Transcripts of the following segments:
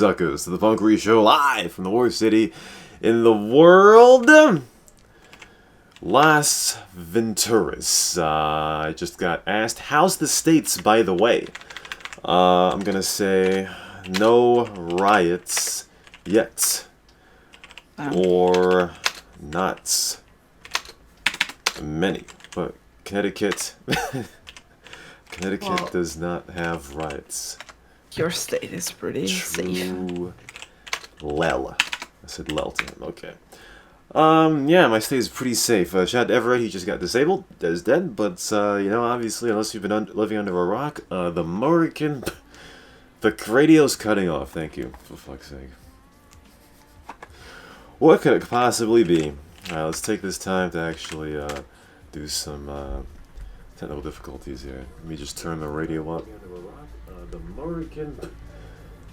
cocksuckers, to the Punkery Show live from the worst city in the world, Las Venturas. I just got asked, how's the States, by the way? I'm gonna say no riots yet. Or not many, but Connecticut does not have riots. Your state is pretty safe. Lel. I said lel to him, okay. Yeah, my state is pretty safe. Chad Everett, he just got disabled, is dead, but, you know, obviously, unless you've been living under a rock, the Murican, the radio's cutting off, thank you, for fuck's sake. What could it possibly be? Alright, let's take this time to actually, do some, technical difficulties here. Let me just turn the radio up. The Murican...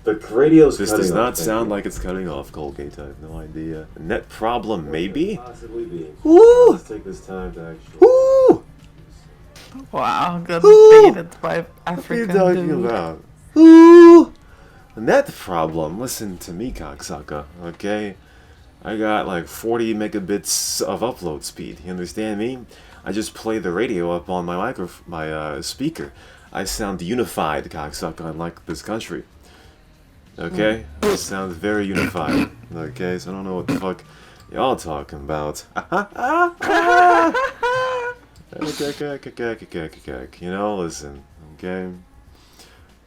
The radio's This does not sound like it's cutting off, Colgate. I have no idea. Net problem, maybe? Possibly be. Woo! Let's take this time to actually... Woo! Wow, got baited by African What are you talking about? Woo! Net problem. Listen to me, cocksucka, okay? I got like 40 megabits of upload speed. You understand me? I just play the radio up on my speaker. I sound unified, cocksucker, unlike this country. Okay? It sounds very unified. Okay? So I don't know what the fuck y'all talking about. You know, listen. Okay?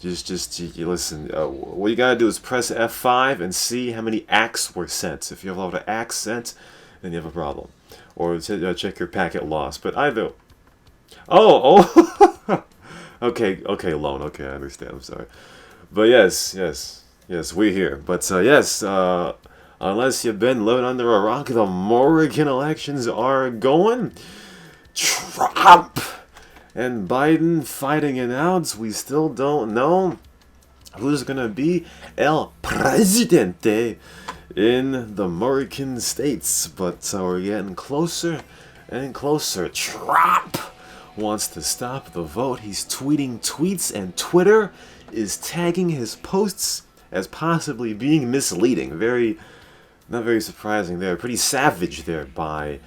Just listen. What you gotta do is press F5 and see how many acts were sent. If you have a lot of acts sent, then you have a problem. Or check your packet loss. But either... Oh! Okay, loan. Okay, I understand. I'm sorry. But yes, we're here. But yes, unless you've been living under a rock, the Morrigan elections are going. Trump and Biden fighting it out. We still don't know who's gonna be El Presidente in the Morrigan states. But we're getting closer and closer. Trump wants to stop the vote. He's tweeting tweets, and Twitter is tagging his posts as possibly being misleading. Not very surprising there. Pretty savage there by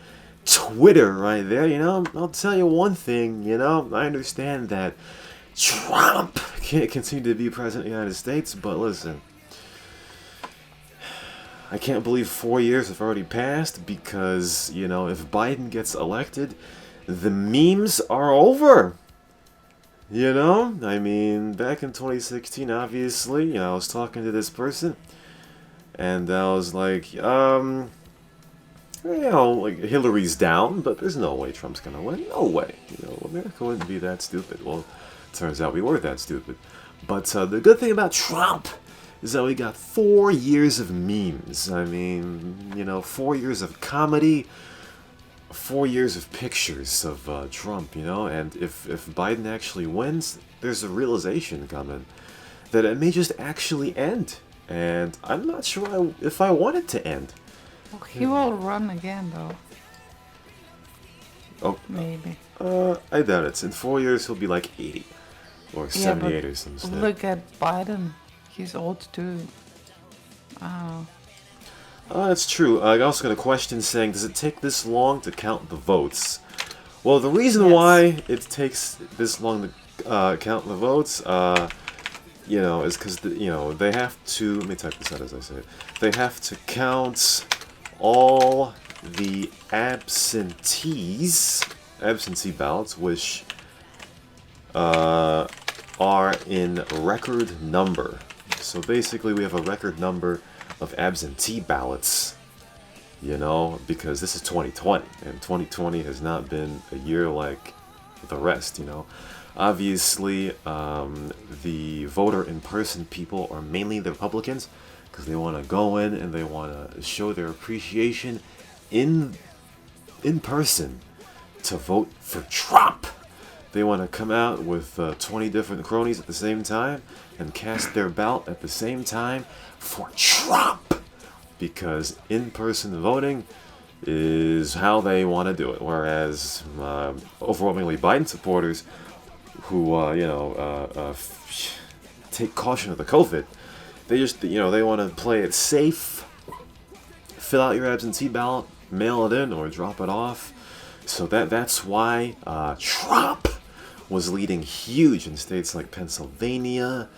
Twitter right there, you know. I'll tell you one thing, you know. I understand that Trump can't continue to be president of the United States, but listen. I can't believe 4 years have already passed because, you know, if Biden gets elected, the memes are over. You know? I mean, back in 2016, obviously, you know, I was talking to this person, and I was like, you know, like, Hillary's down, but there's no way Trump's gonna win. No way. You know, America wouldn't be that stupid. Well, turns out we were that stupid. But the good thing about Trump is that we got 4 years of memes. I mean, you know, 4 years of comedy, 4 years of pictures of Trump, you know, and if Biden actually wins, there's a realization coming that it may just actually end, and I'm not sure if I want it to end. Well, he will run again, though. Oh, maybe. I doubt it. In 4 years, he'll be like 80 or 78 or something. Look at Biden. He's old too. Oh. That's true. I also got a question saying, does it take this long to count the votes? Well, the reason why it takes this long to count the votes, you know, is because, you know, they have to, let me type this out as I say it, they have to count all the absentee ballots, which are in record number. So basically we have a record number of absentee ballots, you know, because this is 2020, and 2020 has not been a year like the rest, you know. Obviously, the voter in-person people are mainly the Republicans, because they want to go in and they want to show their appreciation in person to vote for Trump. They want to come out with 20 different cronies at the same time and cast their ballot at the same time for Trump, because in-person voting is how they want to do it, whereas overwhelmingly Biden supporters who, you know, take caution of the COVID They just, they want to play it safe, fill out your absentee ballot, mail it in, or drop it off. So that's why Trump was leading huge in states like Pennsylvania,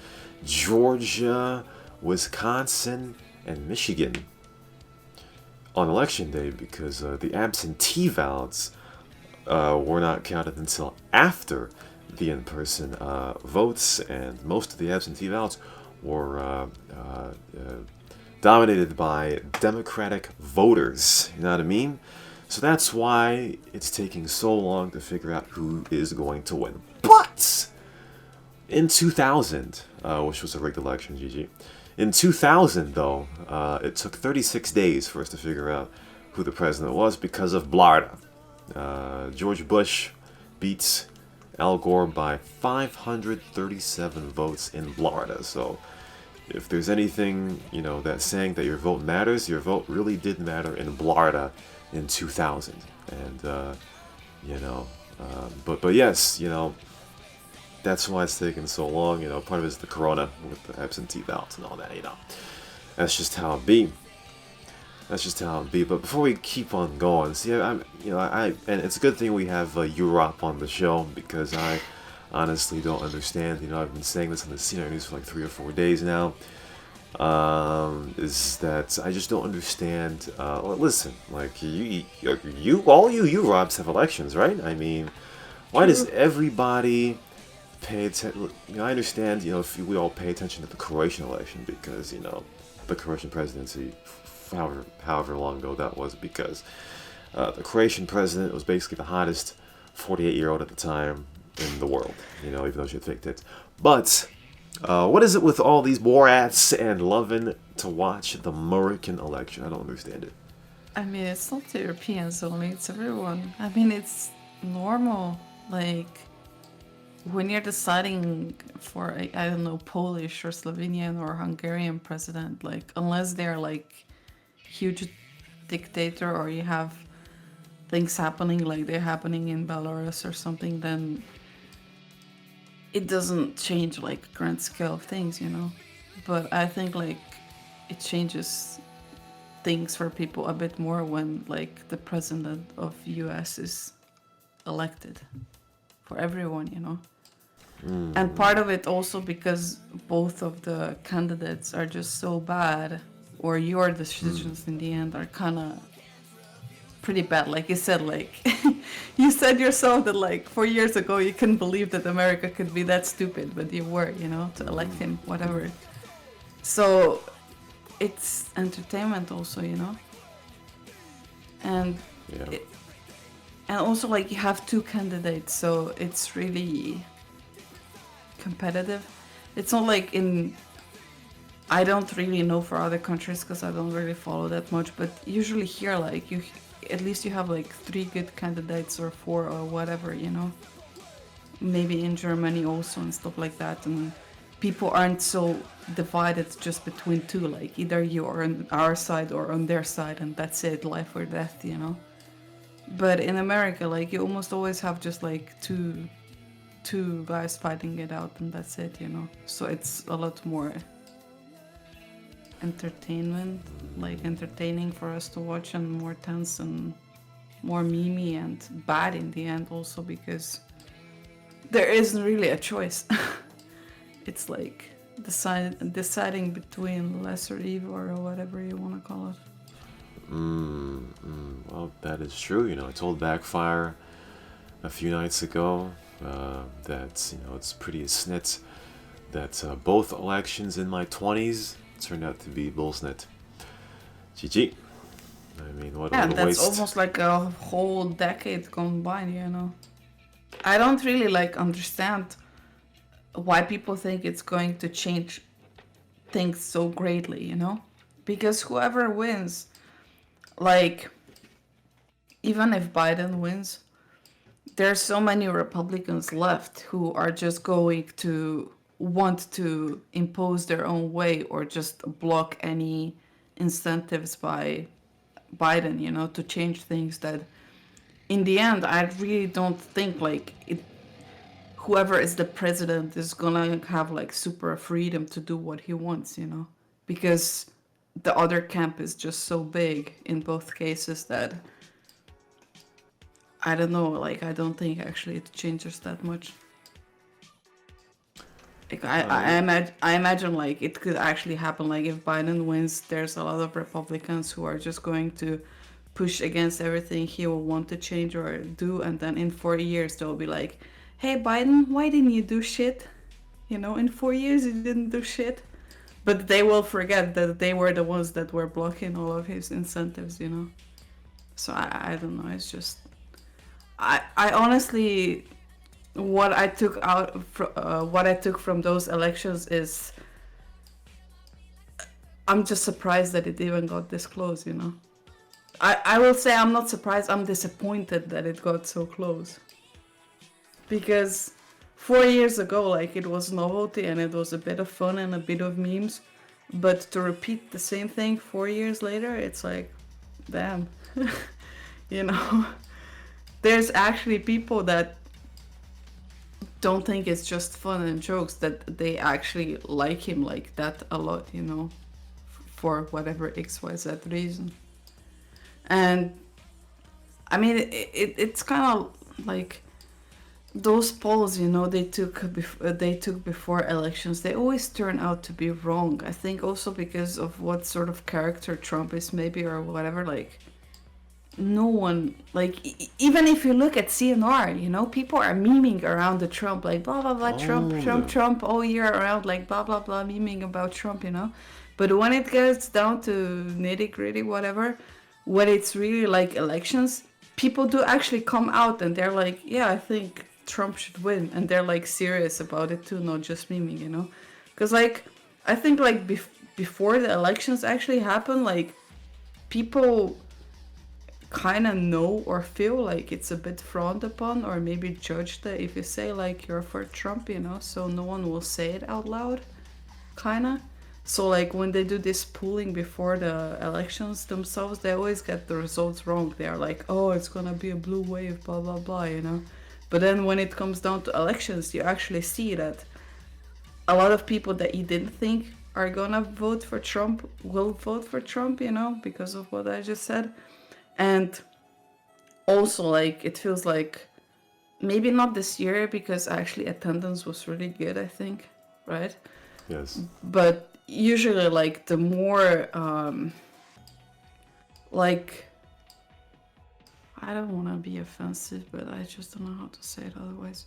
Georgia, Wisconsin, and Michigan on election day, because the absentee ballots were not counted until after the in-person votes, and most of the absentee ballots were dominated by Democratic voters. You know what I mean? So that's why it's taking so long to figure out who is going to win. But in 2000, which was a rigged election, GG. In 2000, though, it took 36 days for us to figure out who the president was because of Blarda. George Bush beats Al Gore by 537 votes in Blarda. So if there's anything, that's saying that your vote matters, your vote really did matter in Blarda in 2000. And, but yes, that's why it's taking so long. Part of it is the corona with the absentee ballots and all that. That's just how it be. But before we keep on going, see, and it's a good thing we have Yurop on the show, because I honestly don't understand. I've been saying this on the CNR News for like 3 or 4 days now. Is that I just don't understand. Listen, like all you Yurops have elections, right? I mean, why does everybody pay attention? I understand. If we all pay attention to the Croatian election, because the Croatian presidency, however long ago that was, because the Croatian president was basically the hottest 48-year-old at the time in the world. Even though she had fake tits, but. What is it with all these Borats and loving to watch the Murican election? I don't understand it. I mean, it's not the Europeans only, it's everyone. I mean, it's normal. Like, when you're deciding for, I don't know, Polish or Slovenian or Hungarian president, like, unless they're, like, huge dictator, or you have things happening like they're happening in Belarus or something, then it doesn't change like grand scale of things, but I think like it changes things for people a bit more when like the president of US is elected for everyone, and part of it also because both of the candidates are just so bad, or your decisions in the end are kind of pretty bad. Like you said, like you said yourself that like 4 years ago you couldn't believe that America could be that stupid, but you were, to elect him, whatever. So it's entertainment also, and yeah. And also like you have two candidates, so it's really competitive. It's not like I don't really know for other countries because I don't really follow that much, but usually here like at least you have like 3 good candidates or 4 or whatever, maybe in Germany also and stuff like that, and people aren't so divided just between 2, like either you are on our side or on their side and that's it, life or death, But in America, like you almost always have just like two guys fighting it out and that's it, So it's a lot more entertaining for us to watch, and more tense and more memey and bad in the end also, because there isn't really a choice. It's like deciding between lesser evil or whatever you want to call it. Well, that is true. I told Backfire a few nights ago that it's pretty a snit that both elections in my 20s turned out to be bullsnit. GG. I mean, what a waste. Yeah, that's almost like a whole decade gone by, I don't really like understand why people think it's going to change things so greatly, Because whoever wins, like, even if Biden wins, there's so many Republicans left who are just going to want to impose their own way or just block any incentives by Biden, to change things that in the end, I really don't think like whoever is the president is gonna have like super freedom to do what he wants, because the other camp is just so big in both cases that I don't know, like I don't think actually it changes that much. Like I imagine like it could actually happen. Like if Biden wins, there's a lot of Republicans who are just going to push against everything he will want to change or do, and then in 4 years they'll be like, "Hey Biden, why didn't you do shit? You know, in 4 years you didn't do shit." But they will forget that they were the ones that were blocking all of his incentives. You know. So I don't know. It's just I honestly what I took what I took from those elections is I'm just surprised that it even got this close, you know. I will say I'm not surprised, I'm disappointed that it got so close. Because 4 years ago, like, it was novelty and it was a bit of fun and a bit of memes. But to repeat the same thing 4 years later, it's like, damn. You know? There's actually people that don't think it's just fun and jokes, that they actually like him like that a lot, you know? For whatever XYZ reason. And I mean, it's kind of like those polls, you know, they took before elections. They always turn out to be wrong. I think also because of what sort of character Trump is, maybe, or whatever. Like, no one, like, even if you look at CNR, you know, people are memeing around the Trump, like blah blah blah, Trump all year around, like blah blah blah, memeing about Trump, you know. But when it gets down to nitty gritty, whatever, when it's really like elections, people do actually come out and they're like, yeah, I think Trump should win. And they're like serious about it too, not just memeing, you know? Because like, I think like before the elections actually happen, like people kind of know or feel like it's a bit frowned upon or maybe judged if you say like you're for Trump, you know? So no one will say it out loud, kind of. So like when they do this polling before the elections themselves, they always get the results wrong. They're like, oh, it's gonna be a blue wave, blah blah blah, you know. But then when it comes down to elections, you actually see that a lot of people that you didn't think are gonna vote for Trump will vote for Trump, you know, because of what I just said. And also like it feels like maybe not this year because actually attendance was really good, I think, right? Yes. But usually like the more like I don't want to be offensive, but I just don't know how to say it otherwise.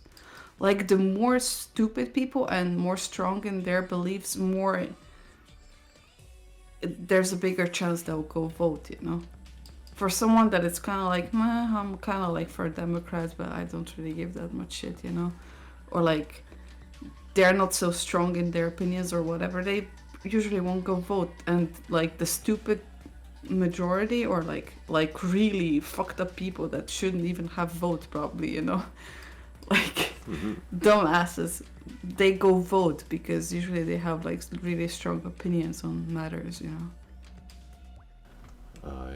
Like the more stupid people and more strong in their beliefs, more there's a bigger chance they'll go vote, you know. For someone that it's kind of like, I'm kind of like for Democrats, but I don't really give that much shit, you know. Or like they're not so strong in their opinions or whatever, they usually won't go vote. And like the stupid majority or like really fucked up people that shouldn't even have vote probably, you know, like dumbasses, they go vote because usually they have like really strong opinions on matters, you know.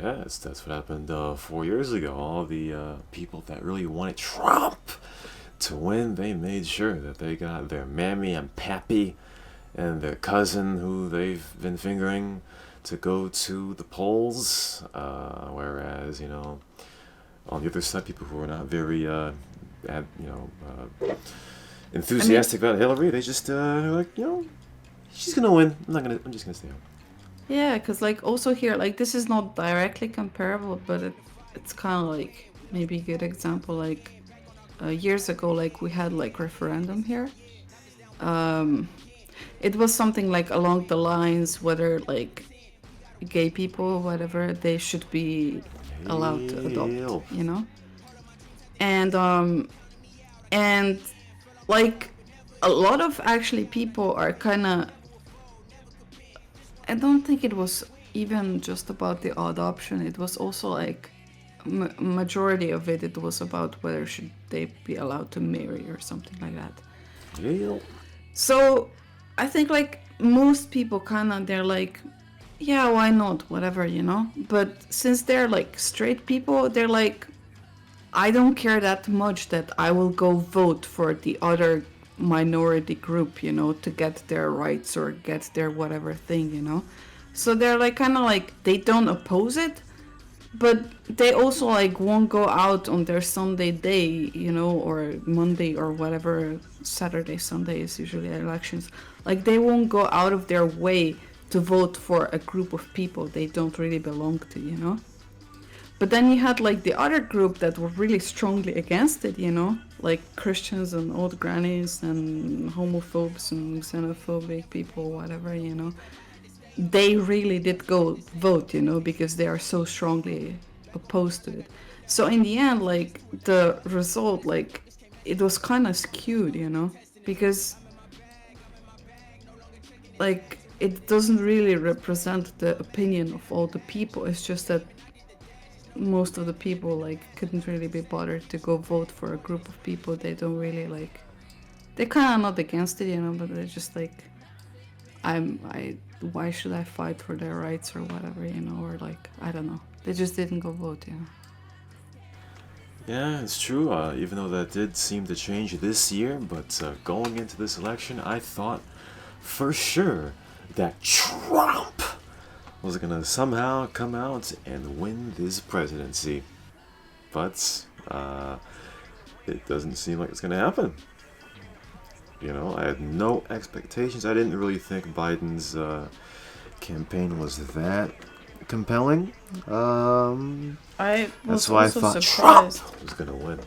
Yes, that's what happened 4 years ago. All the people that really wanted Trump to win, they made sure that they got their mammy and pappy and their cousin who they've been fingering to go to the polls, whereas, you know, on the other side, people who are not very, enthusiastic about Hillary, they just like, you know, she's gonna win. I'm just gonna stay home. Yeah, because like also here, like this is not directly comparable, but it's kind of like maybe a good example. Like years ago, like we had like referendum here. It was something like along the lines whether like gay people, whatever, they should be allowed to adopt, you know. And like a lot of actually people are kind of, I don't think it was even just about the adoption. It was also like majority of it was about whether should they be allowed to marry or something like that. Yeah. So I think like most people kind of, they're like, yeah, why not, whatever, you know. But since they're like straight people, they're like, I don't care that much that I will go vote for the other minority group, to get their rights or get their whatever thing. So they're like kind of like they don't oppose it, but they also like won't go out on their Sunday day, or Monday or whatever. Saturday, Sunday is usually elections. Like they won't go out of their way to vote for a group of people they don't really belong to. But then you had like the other group that were really strongly against it, like Christians and old grannies and homophobes and xenophobic people, whatever, They really did go vote, because they are so strongly opposed to it. So in the end, like the result, like it was kind of skewed, because like it doesn't really represent the opinion of all the people. It's just that most of the people like couldn't really be bothered to go vote for a group of people they don't really like. They're kind of not against it, but they're just like, why should I fight for their rights or whatever, or like, I don't know. They just didn't go vote, Yeah, it's true, even though that did seem to change this year, but going into this election, I thought for sure that Trump was gonna somehow come out and win this presidency. But it doesn't seem like it's gonna happen. I had no expectations. I didn't really think Biden's campaign was that compelling. I was That's why I also thought surprised. Trump was gonna win.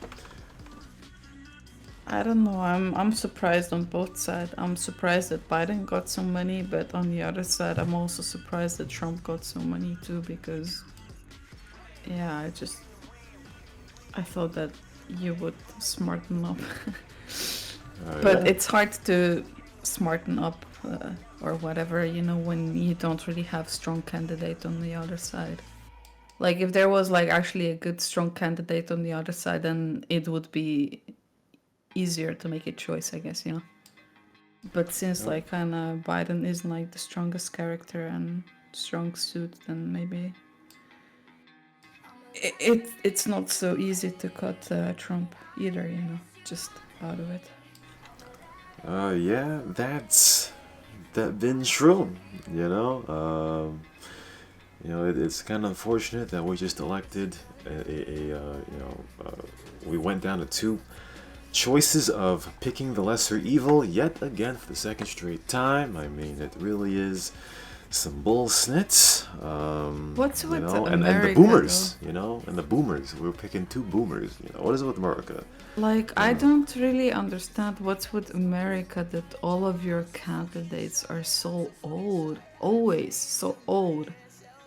I don't know. I'm surprised on both sides. I'm surprised that Biden got some money, but on the other side, I'm also surprised that Trump got some money too, because yeah, I thought that you would smarten up. But Yeah. it's hard to smarten up or whatever, when you don't really have strong candidate on the other side. Like if there was like actually a good strong candidate on the other side, then it would be easier to make a choice, I guess, But since like kind of Biden isn't like the strongest character and strong suit, then maybe it's not so easy to cut Trump either, just out of it. Yeah, that's been true. It's kind of unfortunate that we just elected we went down to two choices of picking the lesser evil yet again for the second straight time. I mean, it really is some bull snits. What's with and America, the boomers, and the boomers. We're picking two boomers. What is it with America? Like, I don't really understand what's with America that all of your candidates are so old. Always so old.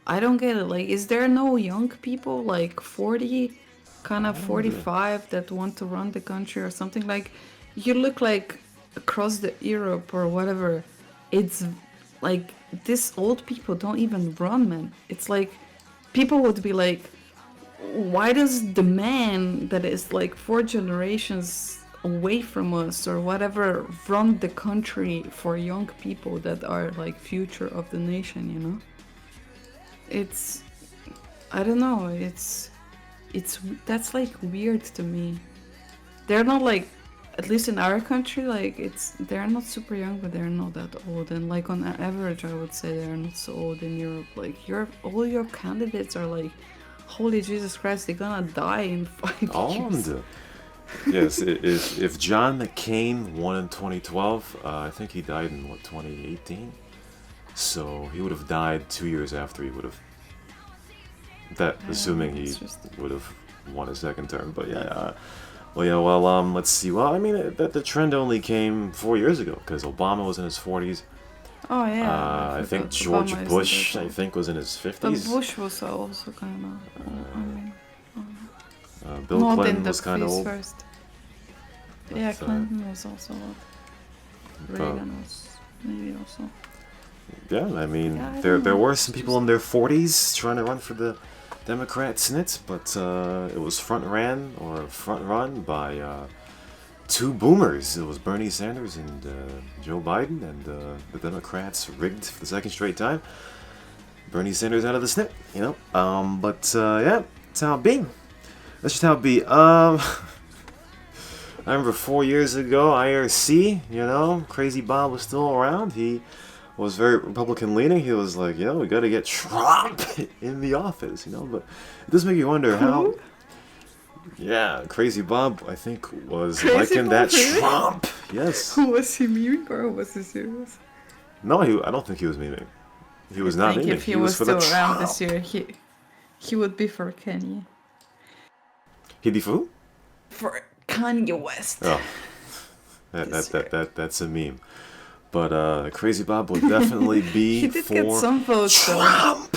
I don't get it. Like, is there no young people, like 40, kind of 45, that want to run the country or something? Like, you look like across the Europe or whatever. It's like, these old people don't even run, man. It's like, people would be like, why does the man that is like 4 generations away from us or whatever run the country for young people that are like future of the nation, It's, I don't know, it's that's like weird to me. They're not like, at least in our country, like they're not super young, but they're not that old. And like on average, I would say they're not so old in Europe. Like all your candidates are like, holy Jesus Christ, they're gonna die in 5 years. Yes, if John McCain won in 2012, I think he died in 2018. So he would have died 2 years after he would have. Assuming he would have won a second term, but yeah. Let's see. Well, I mean, the trend only came 4 years ago because Obama was in his 40s. Oh yeah. I think George Bush, was in his 50s. But Bush was also kind of. Bill not Clinton in the was kind of old. First. Yeah, Clinton was also old. Reagan was maybe also. Yeah, I mean, there were some people in their 40s trying to run for the Democrat snits, but it was front run by two boomers. It was Bernie Sanders and Joe Biden, and the Democrats rigged for the second straight time. Bernie Sanders out of the snit, But yeah, that's how it be. That's just how it be. I remember 4 years ago, IRC, CrazyBob was still around. He was very Republican leaning. He was like, we got to get Trump in the office, But it does make you wonder how. Yeah, CrazyBob, I think, was liking that really? Trump. Yes. Was he miming or was he serious? No, I don't think he was miming. He was not I think miming. if he was for the still around Trump. this year, he would be for Kanye. He'd be for who? For Kanye West. Oh, that's a meme. But CrazyBob would definitely be he did for get some votes, Trump.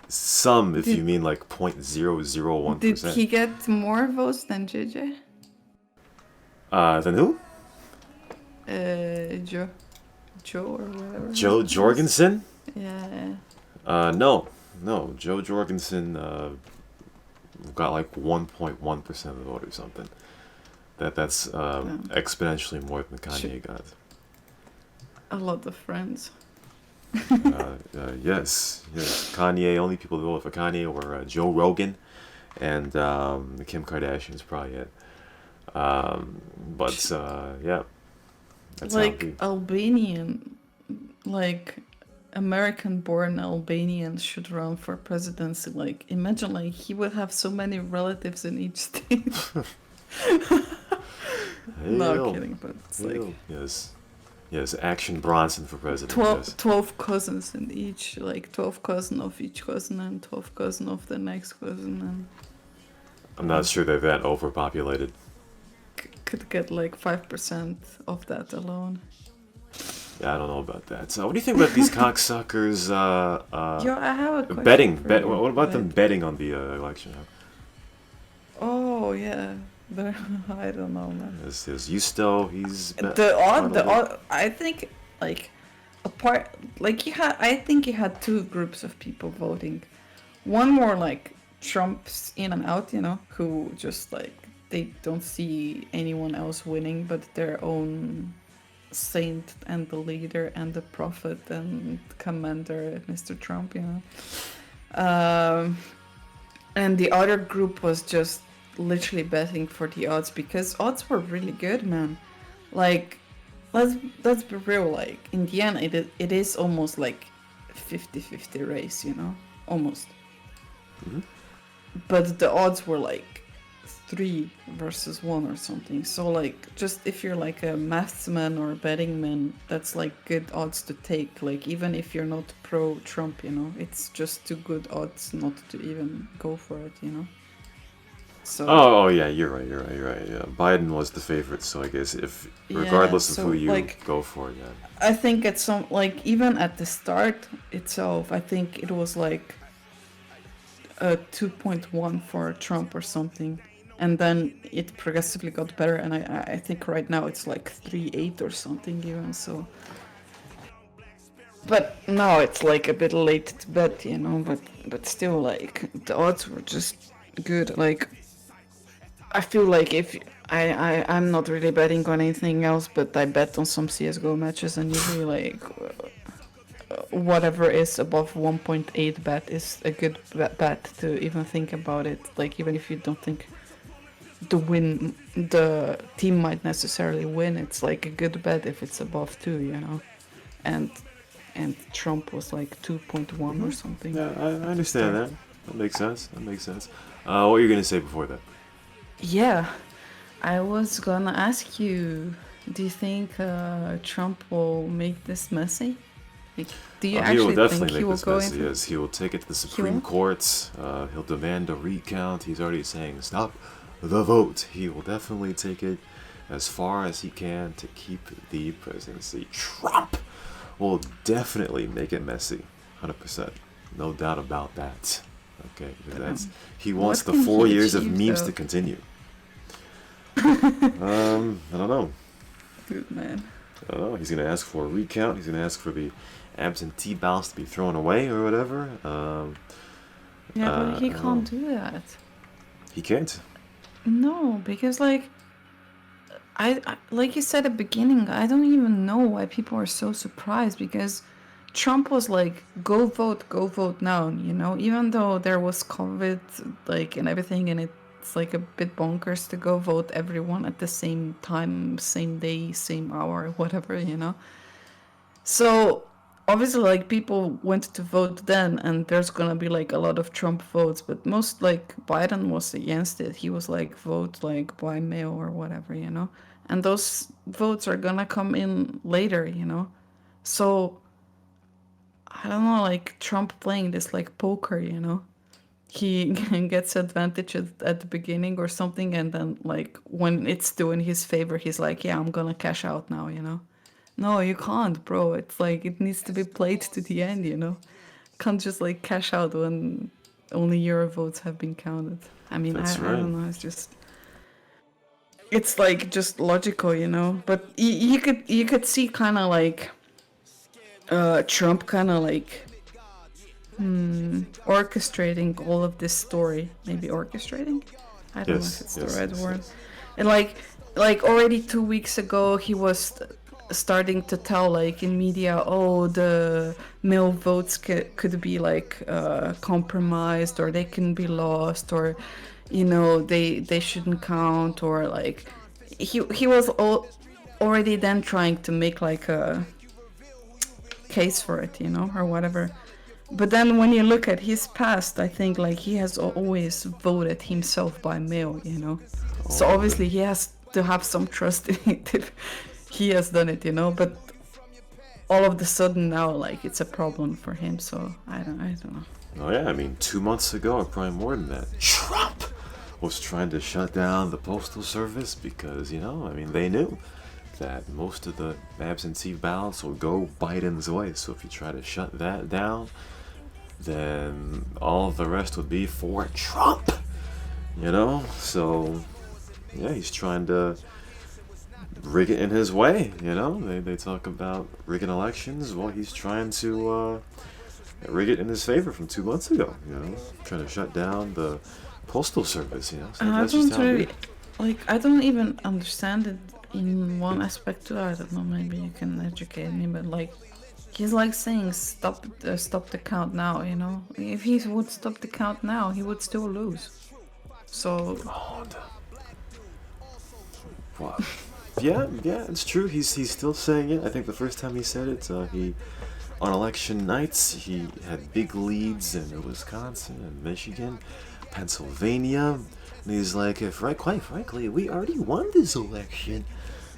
Some, if you mean like 0.001%. Did he get more votes than JJ? Then who? Joe or whatever. Joe Jorgensen? Yeah. No, Joe Jorgensen got like 1.1% of the vote or something. That's exponentially more than Kanye got. A lot of friends. Yes. Kanye, only people who voted for Kanye were Joe Rogan and Kim Kardashian's probably it. But yeah. That's like Albanian, like American-born Albanians should run for presidency. Like, imagine, like, he would have so many relatives in each state. No, I'm kidding, but it's like... Yes, Action Bronson for president. 12 cousins in each, like 12 cousins of each cousin and 12 cousins of the next cousin. And I'm not sure they're that overpopulated. Could get like 5% of that alone. Yeah, I don't know about that. So, what do you think about these cocksuckers? I have a question. Betting. What about them betting on the election? Oh yeah, I don't know, man. There's Justo. He's the odd. I think like apart, like I think you had two groups of people voting. One more like Trump's in and out, who just like they don't see anyone else winning but their own saint and the leader and the prophet and commander, Mr. Trump, and the other group was just literally betting for the odds because odds were really good, man. Like, let's be real. Like, in the end, it is almost like 50-50 race, almost. Mm-hmm. But the odds were like 3 versus 1 or something. So like, just if you're like a mathsman or a betting man, that's like good odds to take. Like, even if you're not pro Trump, it's just too good odds not to even go for it, So, oh yeah, you're right. Yeah, Biden was the favorite, so I guess if regardless of who you go for, yeah. I think at some like even at the start itself, I think it was like a 2.1 for Trump or something, and then it progressively got better, and I think right now it's like 3.8 or something even. So, but now it's like a bit late to bet, but still, like, the odds were just good. Like, I feel like if I'm not really betting on anything else, but I bet on some CSGO matches, and usually like whatever is above 1.8 bet is a good bet to even think about it. Like, even if you don't think the team might necessarily win, it's like a good bet if it's above 2, and Trump was like 2.1 or something. Yeah, I understand that. That makes sense. What were you gonna say before that? Yeah, I was gonna ask you, do you think Trump will make this messy? Like, do you actually think he will go into... Yes, he will take it to the Supreme Court. He'll demand a recount. He's already saying, stop the vote. He will definitely take it as far as he can to keep the presidency. Trump will definitely make it messy. 100%. No doubt about that. Okay, because he wants the 4 years of memes to continue. I don't know. Good man. I don't know. He's gonna ask for a recount. He's gonna ask for the absentee ballots to be thrown away or whatever. But he can't do that. He can't. No, because like I like you said at the beginning, I don't even know why people are so surprised, because Trump was like, go vote now, even though there was COVID, like, and everything, and it it's like a bit bonkers to go vote everyone at the same time, same day, same hour, whatever, you know. So obviously, like people went to vote then, and there's gonna be like a lot of Trump votes, but most like Biden was against it. He was like vote like by mail or whatever, you know. And those votes are gonna come in later, you know. So I don't know, like Trump playing this like poker, you know. He gets advantage at the beginning or something, and then like when it's doing his favor, he's like, "Yeah, I'm gonna cash out now," you know. No, you can't, bro. It's like it needs to be played to the end, you know. Can't just like cash out when only your votes have been counted. I mean, That's I right. don't know. It's just it's like just logical, you know. But you could see kind of like Trump kind of like orchestrating all of this story. Maybe orchestrating. I don't know if Yes, it's the yes, right yes, word. yes. And like already 2 weeks ago, he was starting to tell like in media, oh, the mail votes could be like compromised, or they can be lost, or you know they shouldn't count, or like he was already then trying to make like a case for it, you know, or whatever. But then when you look at his past, I think like he has always voted himself by mail, you know. So Oh, obviously he has to have some trust in it if he has done it, you know. But all of the sudden now, like it's a problem for him. So I don't know. oh yeah. I mean, 2 months ago, or probably more than that, Trump was trying to shut down the postal service because I mean, they knew that most of the absentee ballots will go Biden's way. So if you try to shut that down, then all the rest would be for Trump. So yeah, he's trying to rig it in his way. They talk about rigging elections. Well, he's trying to rig it in his favor from 2 months ago. Trying to shut down the postal service. So I that's just don't how it really be. like. I don't even understand it in one aspect too. I don't know. Maybe you can educate me. But like, he's like saying stop the count now. You know, if he would stop the count now, he would still lose. So Oh, wow. Yeah, it's true. He's still saying it. I think the first time he said it, he on election nights he had big leads in Wisconsin and Michigan, Pennsylvania, and he's like, if right, quite frankly, we already won this election.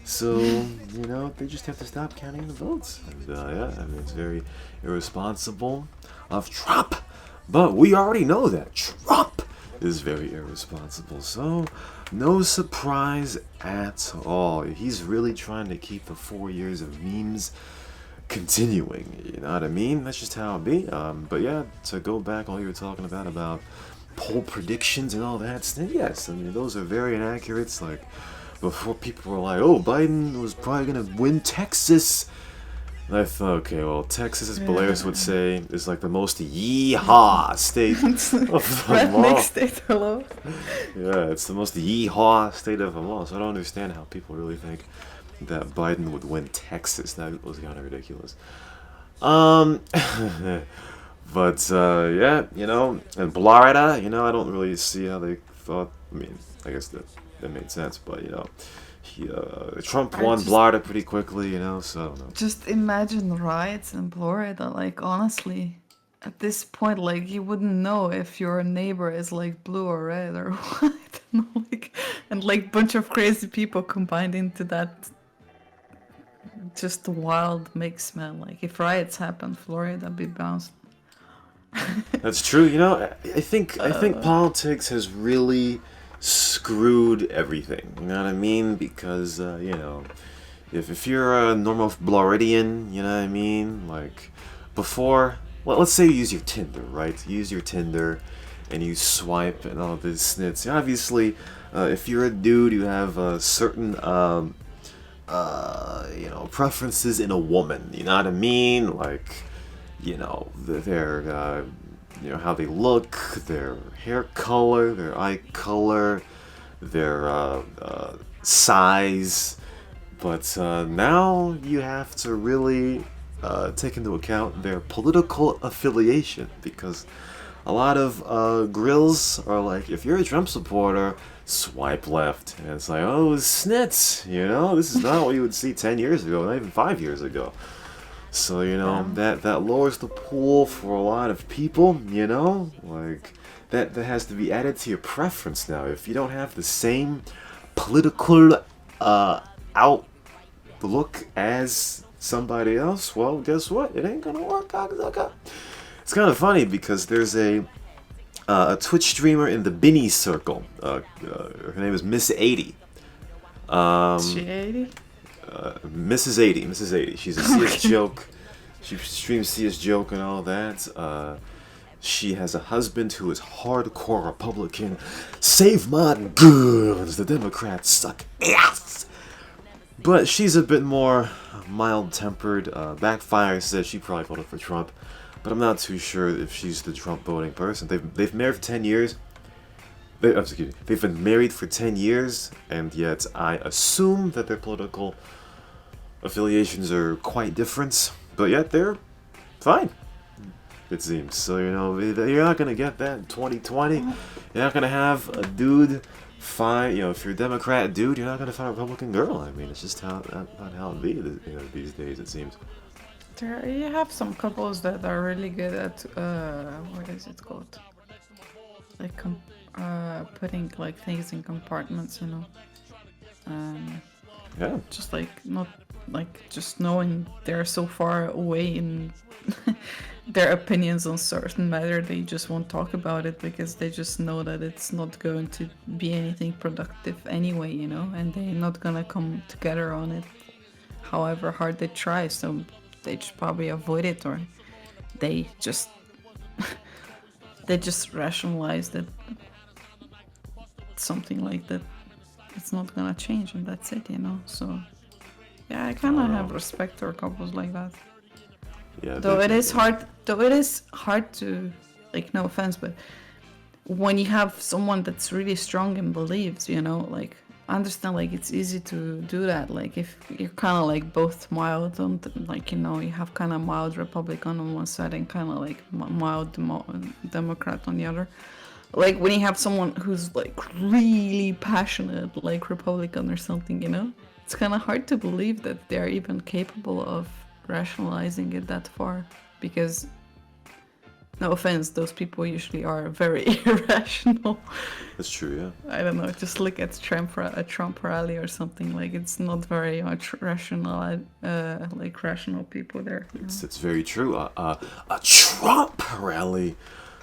So they just have to stop counting the votes. And yeah, I mean it's very irresponsible of Trump, but we already know that Trump is very irresponsible. So no surprise at all. He's really trying to keep the 4 years of memes continuing. You know what I mean? That's just how it be. But yeah, to go back, all you were talking about poll predictions and all that. Yes, I mean those are very inaccurate. It's like before people were like, "Oh, Biden was probably gonna win Texas." And I thought, okay, well, Texas, as Belarus would say, is like the most Yee-Haws state of them redneck all. state, hello. Yeah, it's the most Yee-Haw state of them all. So I don't understand how people really think that Biden would win Texas. That was kind of ridiculous. Um, but yeah, and Florida, I don't really see how they thought. I mean, I guess that made sense, but he Trump I won just Florida pretty quickly, so I don't know. just imagine riots in Florida. Like honestly, at this point, like you wouldn't know if your neighbor is like blue or red or what. I don't know, like and like bunch of crazy people combined into that just wild mix, man. Like if riots happen, Florida be bounced. That's true. I think politics has really screwed everything. You know what I mean? Because if you're a normal Floridian, you know what I mean? Like before, well, let's say you use your Tinder, right? You use your Tinder and you swipe and all this snits. Obviously, if you're a dude, you have a certain preferences in a woman. You know what I mean? Like their how they look, their hair color, their eye color, their size. But now you have to really take into account their political affiliation because a lot of grills are like, if you're a Trump supporter, swipe left. And it's like, oh, snits, you know? This is not what you would see 10 years ago, not even 5 years ago. So, you know, that lowers the pool for a lot of people, you know? Like, that has to be added to your preference now. If you don't have the same political outlook as somebody else, well, guess what? It ain't gonna work, cocksucka. It's kind of funny because there's a Twitch streamer in the Binny circle. Her name is Miss 80. She 80? Mrs. 80. Mrs. 80. She's a CS joke. She streams CS joke and all that. She has a husband who is hardcore Republican. Save my guns. The Democrats suck ass. But she's a bit more mild-tempered. Backfire says she probably voted for Trump, but I'm not too sure if she's the Trump voting person. They've married for 10 years. They've been married for 10 years, and yet I assume that their political affiliations are quite different. But yet they're fine, it seems. So, you know, you're not gonna get that in 2020. You're not gonna have a dude find, you know, if you're a Democrat dude, you're not gonna find a Republican girl. I mean, it's just how it be, you know, these days, it seems. You have some couples that are really good at what is it called? Like putting like things in compartments, you know. Yeah. Just like not like just knowing they're so far away in their opinions on certain matter, they just won't talk about it because they just know that it's not going to be anything productive anyway, you know, and they're not gonna come together on it however hard they try, so they just probably avoid it, or they just rationalize that something like that it's not gonna change and that's it, you know. So yeah, I kind of have respect for couples like that. Yeah, though it is hard to, like, no offense, but when you have someone that's really strong in beliefs, you know, like, I understand, like, it's easy to do that, like, if you're kind of like both mild on, like, you know, you have kind of mild Republican on one side and kind of like mild Democrat on the other. Like, when you have someone who's like really passionate, like Republican or something, you know, it's kind of hard to believe that they're even capable of rationalizing it that far, because, no offense, those people usually are very irrational. That's true, yeah. I don't know, just look at a Trump rally or something, like, it's not very much rational, like, rational people there. It's very true. A Trump rally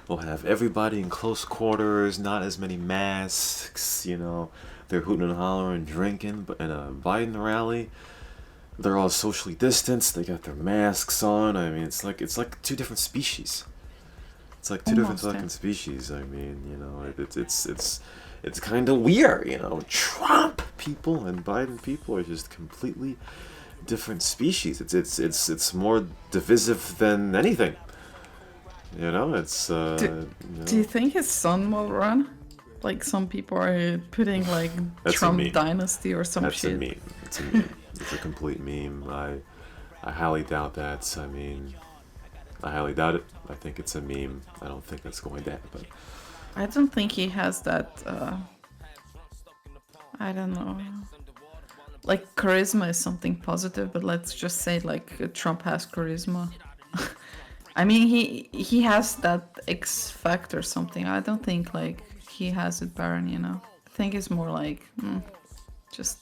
will have everybody in close quarters, not as many masks, you know, they're hooting and hollering, drinking, but in a Biden rally, they're all socially distanced, they got their masks on. I mean, it's like two different species. It's like two different fucking species. I mean, you know, it's kind of weird, you know. Trump people and Biden people are just completely different species. It's more divisive than anything. You know, it's. Do you think his son will run? Like, some people are putting like Trump dynasty or some shit. That's a meme. It's a meme. It's a complete meme. I highly doubt that. I mean, I highly doubt it. I think it's a meme. I don't think that's going to happen. I don't think he has that, I don't know. Like, charisma is something positive, but let's just say, like, Trump has charisma. I mean, he has that X factor or something. I don't think, like, he has it barren, you know. I think it's more like, just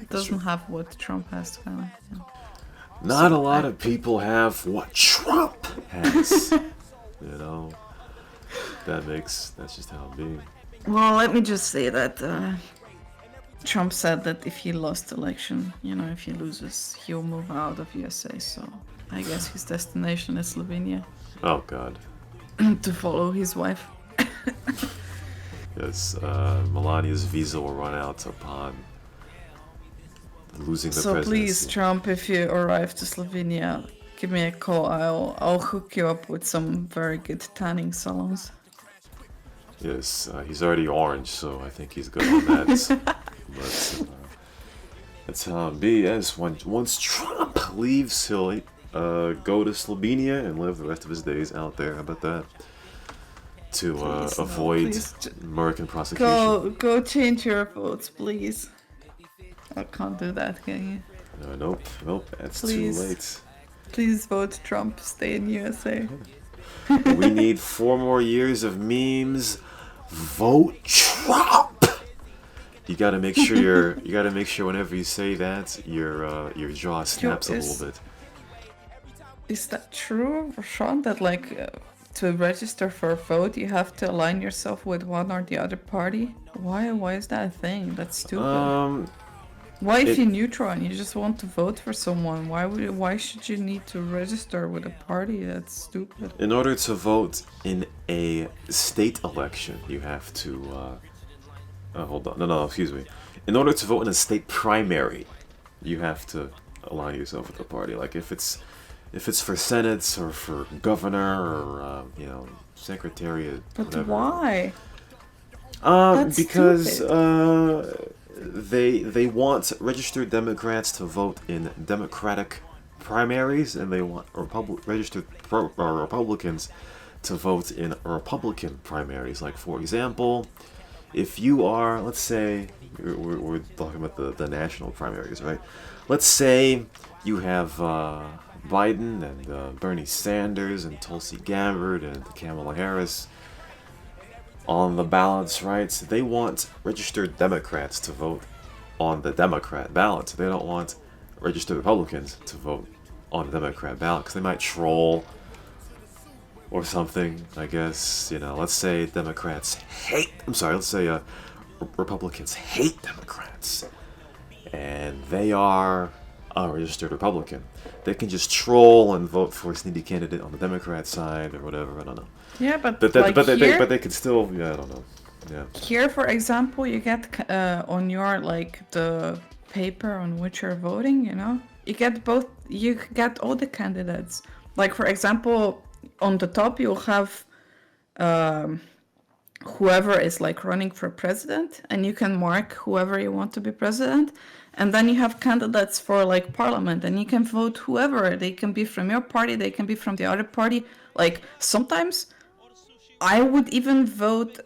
doesn't have what Trump has, kind of. You know. Not a lot of people have what Trump has. You know, that's just how it be. Well, let me just say that Trump said that if he lost the election, you know, if he loses, he'll move out of USA. So I guess his destination is Slovenia. Oh God. To follow his wife. Yes, Melania's visa will run out upon losing the presidency. So please, Trump, if you arrive to Slovenia, give me a call. I'll hook you up with some very good tanning salons. Yes, he's already orange, so I think he's good on that. But that's how it be. Yes, once Trump leaves, he'll go to Slovenia and live the rest of his days out there. How about that? To Please, no, avoid please, American prosecution. go change your votes, please. I can't do that, can you? Nope, that's Please. too late. Please vote Trump, stay in USA. We need 4 more years of memes. Vote Trump. You gotta make sure whenever you say that, your jaw snaps a little bit. Is that true, Sean? That to register for a vote, you have to align yourself with one or the other party? Why is that a thing? That's stupid. Why, if you're neutral and you just want to vote for someone, why should you need to register with a party? That's stupid. In order to vote in a state election, you have to. Hold on. No, excuse me. In order to vote in a state primary, you have to align yourself with the party. Like if it's for Senate or for governor or secretariat. But whatever. Why? That's because they want registered Democrats to vote in Democratic primaries, and they want registered Republicans to vote in Republican primaries. Like, for example, if you are, let's say, we're talking about the national primaries, right? Let's say you have Biden and Bernie Sanders and Tulsi Gabbard and Kamala Harris on the ballots, right? So they want registered Democrats to vote on the Democrat ballot. They don't want registered Republicans to vote on the Democrat ballot because they might troll or something, I guess. Let's say Republicans hate Democrats and they are a registered Republican. They can just troll and vote for a sneaky candidate on the Democrat side or whatever. I don't know. Yeah, but they could still. Yeah, I don't know. Yeah. Here, for example, you get on your the paper on which you're voting. You get both. You get all the candidates. Like, for example, on the top you'll have whoever is running for president, and you can mark whoever you want to be president. And then you have candidates for parliament, and you can vote whoever. They can be from your party, they can be from the other party. Sometimes I would even vote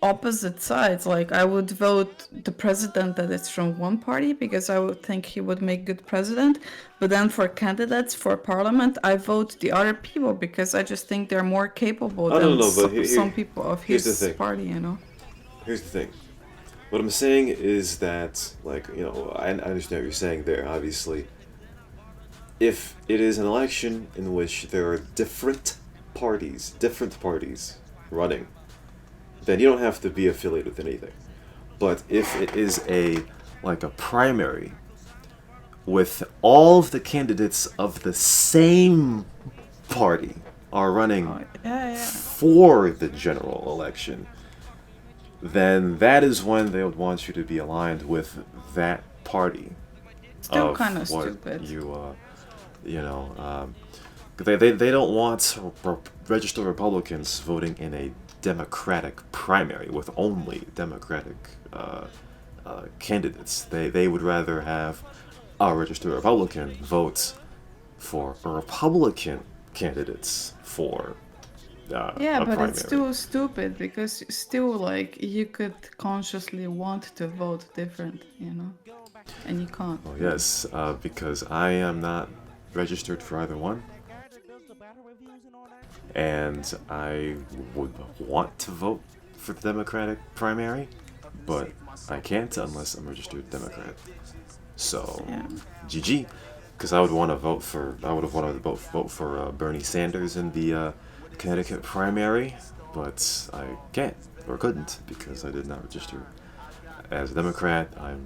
opposite sides. I would vote the president that is from one party because I would think he would make good president. But then for candidates for parliament, I vote the other people because I just think they're more capable than some people of his party, Here's the thing. What I'm saying is that, I understand what you're saying there, obviously. If it is an election in which there are different parties running, then you don't have to be affiliated with anything. But if it is a primary with all of the candidates of the same party are running for the general election, then that is when they would want you to be aligned with that party. Still kind of stupid. They don't want registered Republicans voting in a Democratic primary with only Democratic candidates. They would rather have a registered Republican vote for Republican candidates for but primary. It's still stupid because you could consciously want to vote different, and you can't. Oh yes, because I am not registered for either one, and I would want to vote for the Democratic primary, but I can't unless I'm registered Democrat. So, GG, because I would want to vote for. I would have wanted to vote for Bernie Sanders in the Connecticut primary, but I can't or couldn't because I did not register as a Democrat. I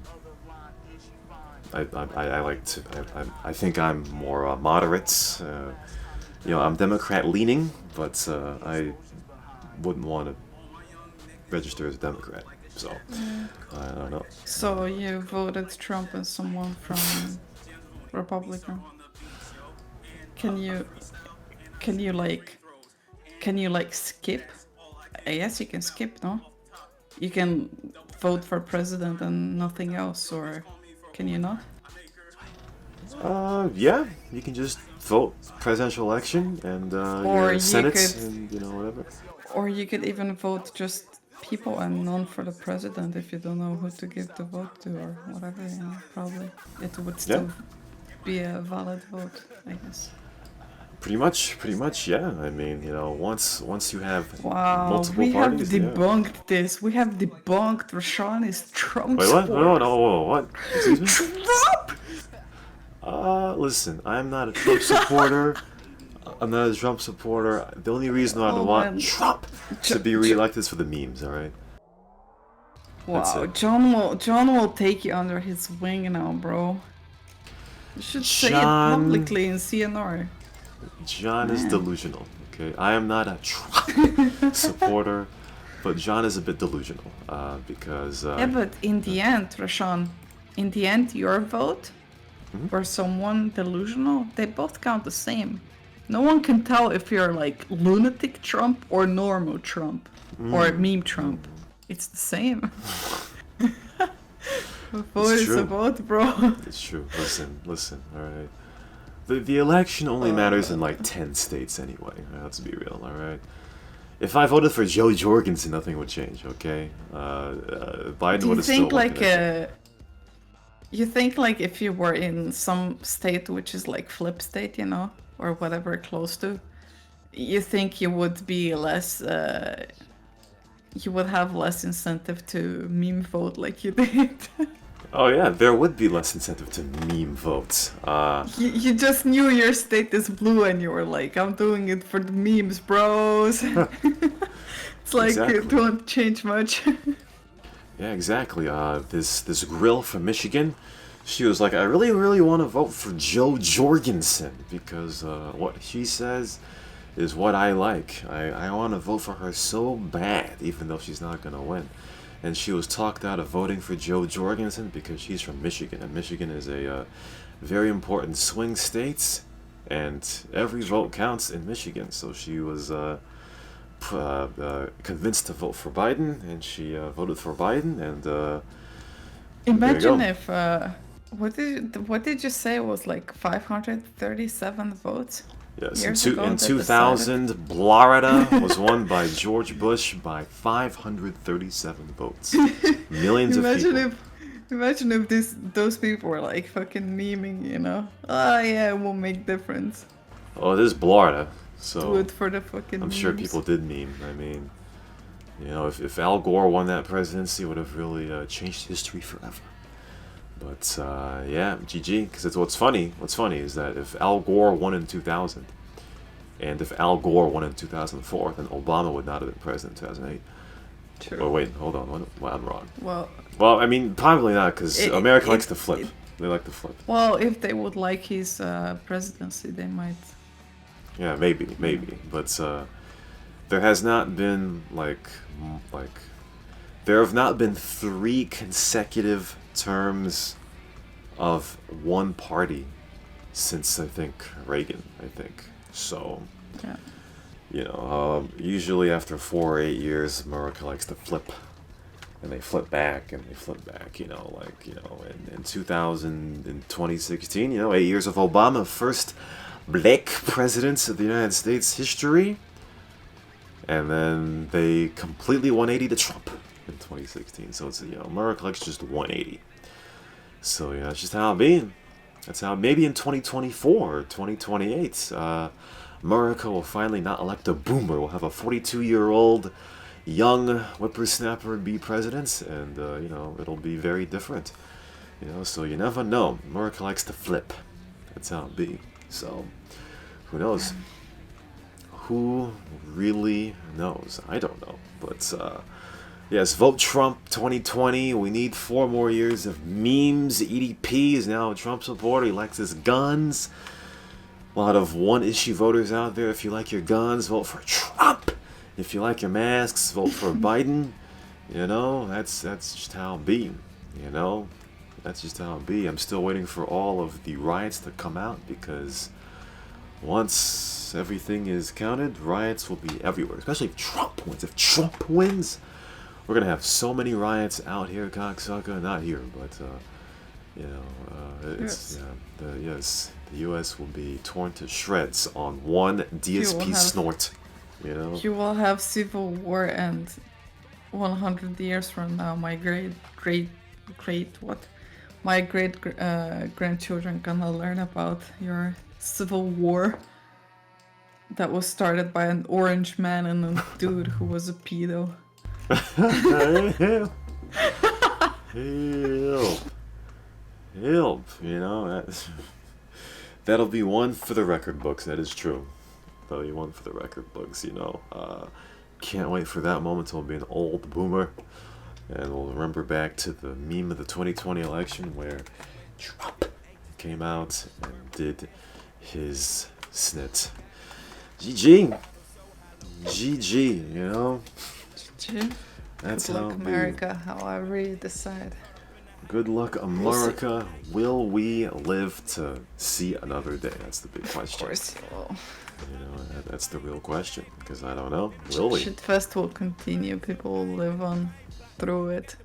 think I'm more moderate. I'm Democrat leaning, but I wouldn't want to register as a Democrat. So I don't know. So you voted Trump and someone from Republican. Can you skip? I guess you can skip, no? You can vote for president and nothing else, or can you not? Yeah, you can just vote presidential election and Or your you Senate could, and whatever. or you could even vote just people and none for the president if you don't know who to give the vote to or whatever. You know, probably it would Yeah, still be a valid vote, I guess. pretty much. Yeah, I mean, once you have Wow, multiple we have parties, yeah. debunked this. We have debunked Rashawn is Trump Wait, what? No, supporter. no, whoa, what? Excuse me? Trump! Listen, I'm not a Trump supporter. I'm not a Trump supporter. The only reason I Oh want man. Trump to be reelected is for the memes, alright? That's Wow, it. John will take you under his wing now, bro. You should say it John- publicly in CNR. John is Man. delusional, okay? I am not a Trump supporter, but John is a bit delusional, because... Yeah, but in the end, Rashawn, in the end, your vote or someone delusional, they both count the same. No one can tell if you're like lunatic Trump or normal Trump or meme Trump. It's the same. A vote is a true. vote, bro. It's true. Listen, alright? The election only matters in like 10 states anyway, let's be real, alright? If I voted for Joe Jorgensen, nothing would change, okay? Biden Do would you have still think won like connected. you think like if you were in some state which is like flip state, you know, or whatever close to, you think you would be less you would have less incentive to meme vote like you did? Oh yeah, there would be less incentive to meme votes. You just knew your state is blue and you were like, I'm doing it for the memes, bros. It's like Exactly. it won't change much. Yeah, exactly. This grill from Michigan, she was like, I really want to vote for Joe Jorgensen because what she says is what I like. I want to vote for her so bad, even though she's not gonna win. And she was talked out of voting for Joe Jorgensen because she's from Michigan, and Michigan is a very important swing state, and every vote counts in Michigan. So she was convinced to vote for Biden, and she voted for Biden, and Imagine go. if what did you say was like 537 votes? yes, Years ago in that 2000, Florida was won by George Bush by 537 votes. Millions of people. Imagine if those people were like fucking memeing, you know? Oh yeah, it won't make difference. Oh, this is Florida, Do so it for the fucking I'm sure memes. people did meme. I mean, if Al Gore won that presidency, it would have really changed history forever. But yeah, GG. Because it's what's funny is that if Al Gore won in 2000, and if Al Gore won in 2004, then Obama would not have been president in 2008. True. Oh wait, hold on. Well, I'm wrong. Well, I mean, probably not, because America likes to flip. They like to flip. well, if they would like his presidency, they might. Yeah, maybe. But there has not been there have not been 3 consecutive terms of one party since I think Reagan. So. Yeah. Usually after 4 or 8 years, Murica likes to flip, and they flip back, in 2016, 8 years of Obama, first black president of the United States history, and then they completely 180 to Trump in 2016. So it's Murica likes just 180. So yeah, that's just how it be. That's how maybe in 2024 or 2028. Murica will finally not elect a boomer. We'll have a 42-year-old young whippersnapper be president, and it'll be very different. So you never know. Murica likes to flip. That's how it be. So who knows? Who really knows? I don't know. But yes, vote Trump 2020. We need 4 more years of memes. EDP is now a Trump supporter. He likes his guns. A lot of one-issue voters out there. If you like your guns, vote for Trump. If you like your masks, vote for Biden. That's just how it be. That's just how it be. I'm still waiting for all of the riots to come out, because once everything is counted, riots will be everywhere. Especially if Trump wins. If Trump wins, we're gonna have so many riots out here, cocksucka. Not here, but You know, it's Yes. yes, the U.S. will be torn to shreds on one DSP snort. You know, You will have civil war, and 100 years from now, my grandchildren gonna learn about your civil war that was started by an orange man and a dude who was a pedo. help, you know, that'll be one for the record books. That is true. That'll be one for the record books. You know, can't wait for that moment. I'll be an old boomer, and we'll remember back to the meme of the 2020 election where Trump came out and did his snit. GG, GG. You know, GG. that's Good how luck, it be. America, however you decide. Good luck, America. Will we live to see another day? That's the big question. Of course you will. You know, that's the real question. Because I don't know. Will we? Shitfest will continue. People will live on through it.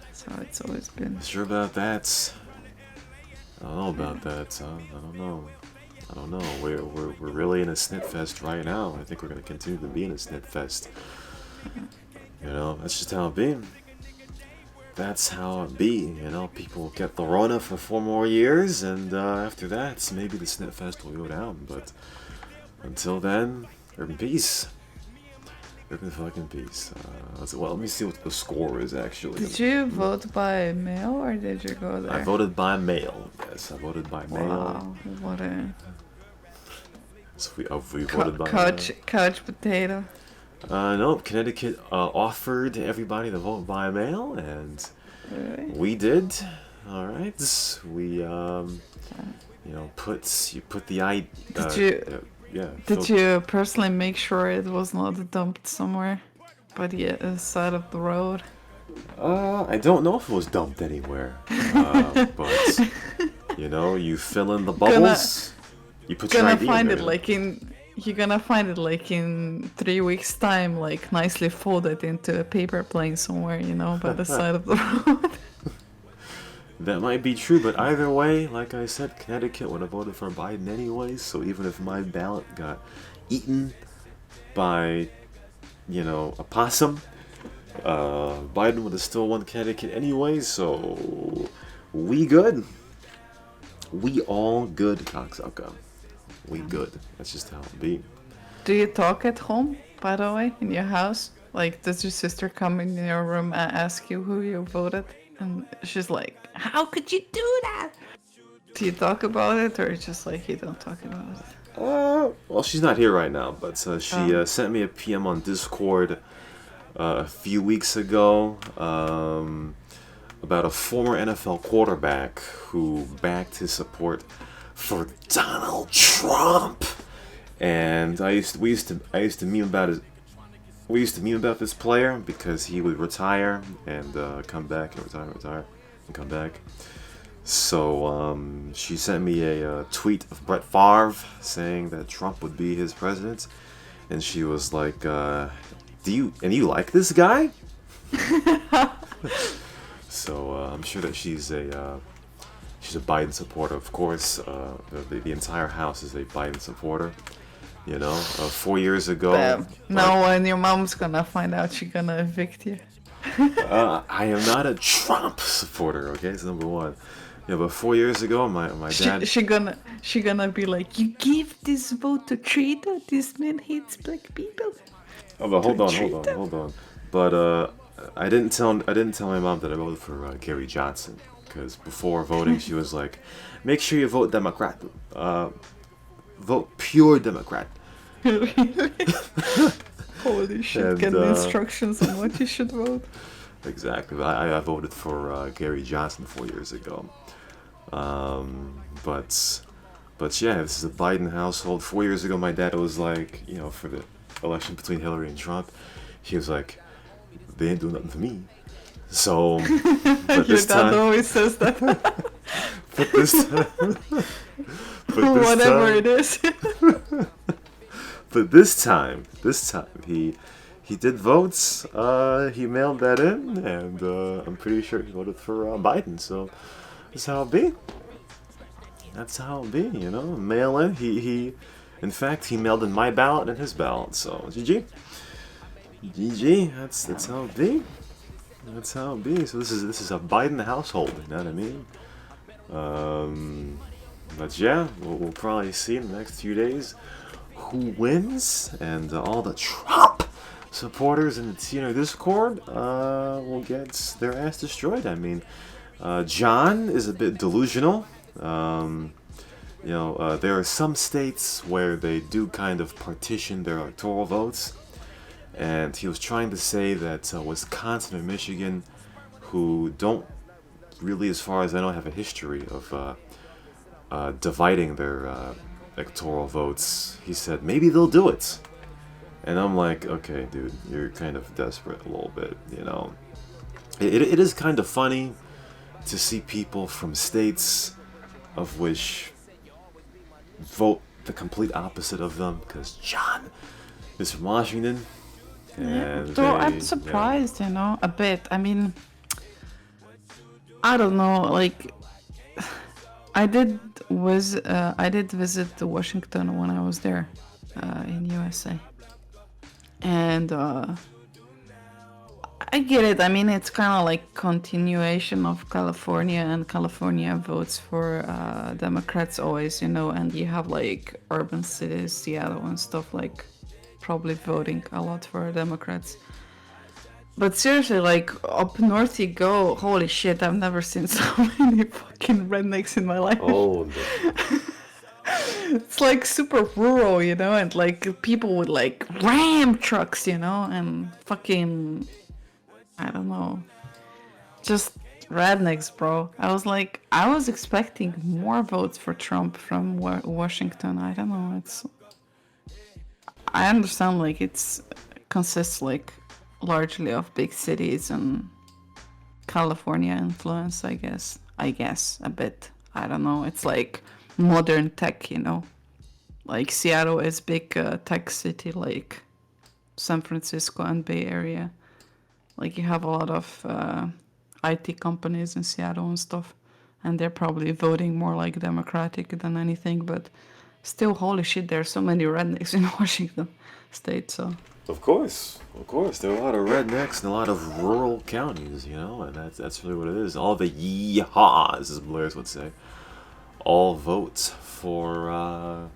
That's how it's always been. Sure about that? I don't know about that. I don't know. I don't know. We're really in a snit fest right now. I think we're gonna continue to be in a snit fest. You know, that's just how it be. That's how it be. You know, people get the Rona for 4 more years, and after that, maybe the snit fest will go down. But until then, urban peace. Urban fucking peace. Let me see what the score is actually. Did you vote by mail or did you go there? I voted by mail. Yes, I voted by mail. Wow, what a So we voted by couch potato. Nope, Connecticut offered everybody to vote by mail, and Really? we did. All right, we put the I. Did you Did you personally make sure it was not dumped somewhere by the side of the road? I don't know if it was dumped anywhere, but you know, you fill in the bubbles. You put your ID in there. You're gonna find it like in 3 weeks' time, like nicely folded into a paper plane somewhere, you know, by the side of the road. That might be true, but either way, like I said, Connecticut would have voted for Biden anyways, so even if my ballot got eaten by, you know, a possum, Biden would have still won Connecticut anyway, so we good. We all good, cocksucka. We good. That's just how it be. Do you talk at home, by the way, in your house? Like, does your sister come in your room and ask you who you voted? And she's like, how could you do that? Do you talk about it, or just like you don't talk about it? Well, she's not here right now, but she sent me a PM on Discord a few weeks ago about a former NFL quarterback who backed his support for Donald Trump, and we used to meme about this player because he would retire and come back and retire and come back. So she sent me a tweet of Brett Favre saying that Trump would be his president, and she was like, "Do you like this guy?" So I'm sure that she's a Biden supporter, of course. The entire house is a Biden supporter. You know, 4 years ago. No, when your mom's gonna find out, she's gonna evict you. I am not a Trump supporter. Okay, that's number one. Yeah, but 4 years ago, my dad. She gonna be like, you give this vote to traitor. This man hates black people. Oh, but hold on. But I didn't tell my mom that I voted for Gary Johnson, because before voting she was like, make sure you vote Democrat. Vote pure Democrat. Holy shit! And, get the instructions on what you should vote. Exactly. I voted for Gary Johnson 4 years ago. But yeah, this is a Biden household. 4 years ago, my dad was like, you know, for the election between Hillary and Trump, he was like, they ain't doing nothing for me. So, but Your this dad time, always says that. but this time, Whatever it is. But this time, he did votes. He mailed that in, and I'm pretty sure he voted for Biden. So That's how it be. That's how it be, you know. Mail in. In fact, he mailed in my ballot and his ballot. So GG. GG. That's how it be. That's how it be. So this is a Biden household. You know what I mean? But yeah, we'll probably see in the next few days who wins, and all the Trump supporters in the TNR Discord will get their ass destroyed. I mean, John is a bit delusional. There are some states where they do kind of partition their electoral votes, and he was trying to say that Wisconsin and Michigan, who don't really, as far as I know, have a history of dividing their electoral votes, he said maybe they'll do it. And I'm like, okay, dude, you're kind of desperate a little bit, you know. It is kind of funny to see people from states of which vote the complete opposite of them, because John is from Washington. And so I'm surprised, you know, a bit. I mean, I don't know, like, I did visit Washington when I was there in USA, and I get it. I mean, it's kind of like continuation of California, and California votes for Democrats always, you know, and you have like urban cities, Seattle and stuff, like probably voting a lot for Democrats. But seriously, like, up north you go, holy shit, I've never seen so many fucking rednecks in my life. Oh, It's like super rural, you know, and like people with like Ram trucks, you know, and fucking, I don't know, just rednecks, bro. I was expecting more votes for Trump from Washington. I don't know, I understand, like, consists like largely of big cities and California influence, I guess a bit. I don't know, it's like modern tech, you know, like Seattle is big tech city, like San Francisco and Bay Area. Like, you have a lot of IT companies in Seattle and stuff, and they're probably voting more like Democratic than anything, but still, holy shit, there are so many rednecks in Washington State, so... Of course. There are a lot of rednecks in a lot of rural counties, you know, and that's really what it is. All the Yee-Haws, as Blairs would say, all vote for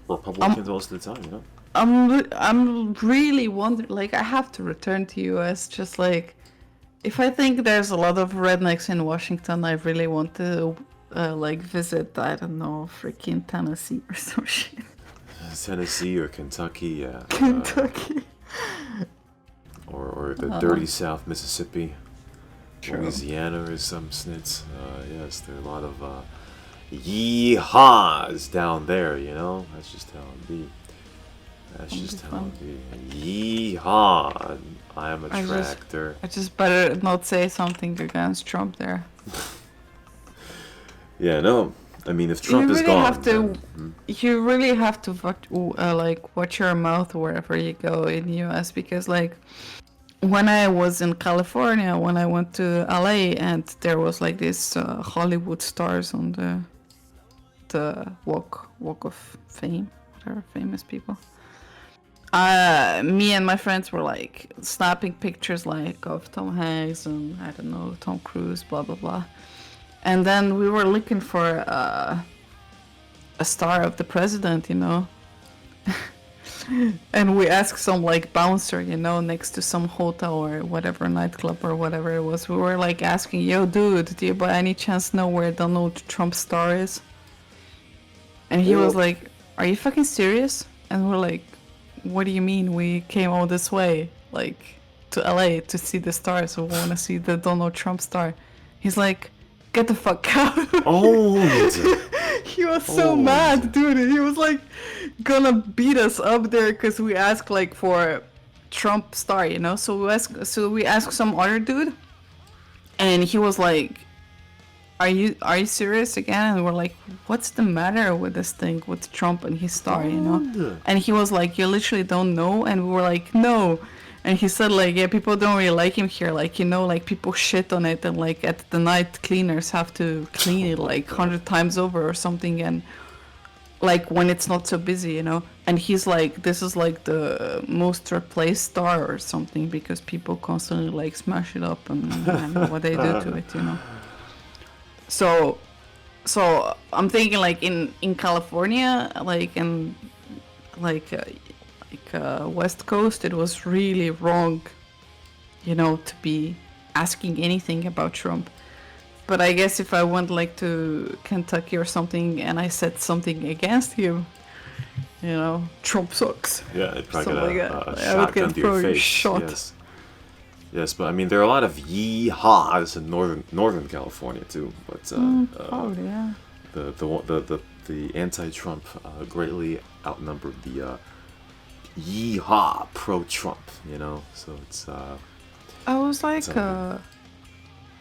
Republicans most of the time, you know. I'm really wondering, like, I have to return to US, just like, if I think there's a lot of rednecks in Washington, I really want to, like, visit, I don't know, freaking Tennessee or some shit. Tennessee or Kentucky, yeah. Kentucky. Or the dirty South Mississippi. True. Louisiana or some snits. Yes, there are a lot of Yee-Haws down there, you know? That's just how it be. Yee-Haw. I am a tractor. I just better not say something against Trump there. Yeah, no. I mean, if Trump is gone... You really have to watch your mouth wherever you go in the US, because, like, when I was in California, when I went to LA, and there was like this Hollywood stars on the walk of fame, whatever, famous people. Me and my friends were like snapping pictures like of Tom Hanks and, I don't know, Tom Cruise, blah blah blah. And then we were looking for a star of the president, you know. And we asked some like bouncer, you know, next to some hotel or whatever, nightclub or whatever it was. We were like asking, yo dude, do you by any chance know where Donald Trump's star is? And he was like, are you fucking serious? And we're like, what do you mean? We came all this way, like, to LA to see the star, so we want to see the Donald Trump star. He's like, get the fuck out. He was so mad, dude. He was like gonna beat us up there because we asked like for Trump star, you know. So we asked some other dude, and he was like, are you serious again? And we're like, what's the matter with this thing with Trump and his star, you know? And he was like, you literally don't know? And we were like, no. And he said like, yeah, people don't really like him here. Like, you know, like people shit on it, and like at the night cleaners have to clean it like 100 times over or something, and like when it's not so busy, you know. And he's like, this is like the most replaced star or something because people constantly like smash it up and what they do to it, you know. So I'm thinking like in California, like in like West Coast, it was really wrong, you know, to be asking anything about Trump. But I guess if I went like to Kentucky or something and I said something against him, you know, Trump sucks. Yeah, it'd probably get a I would shotgun get to your probably face. shot. Yes. Yes, but I mean there are a lot of Yee-Haws in northern California too. But Probably, yeah. the anti-Trump greatly outnumbered the Yee-Haw pro-Trump. You know, so it's. I was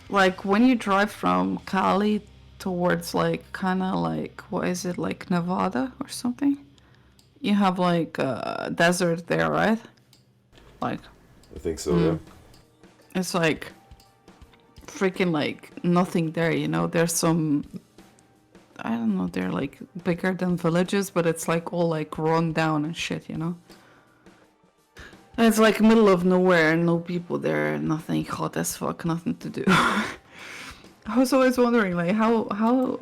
like when you drive from Cali towards like kind of like what is it, like Nevada or something? You have like desert there, right? Like I think so. Yeah. it's like freaking like nothing there, you know. There's some, I don't know, they're like bigger than villages, but it's like all like run down and shit, you know. And it's like middle of nowhere, no people there, nothing, hot as fuck, nothing to do. I was always wondering like how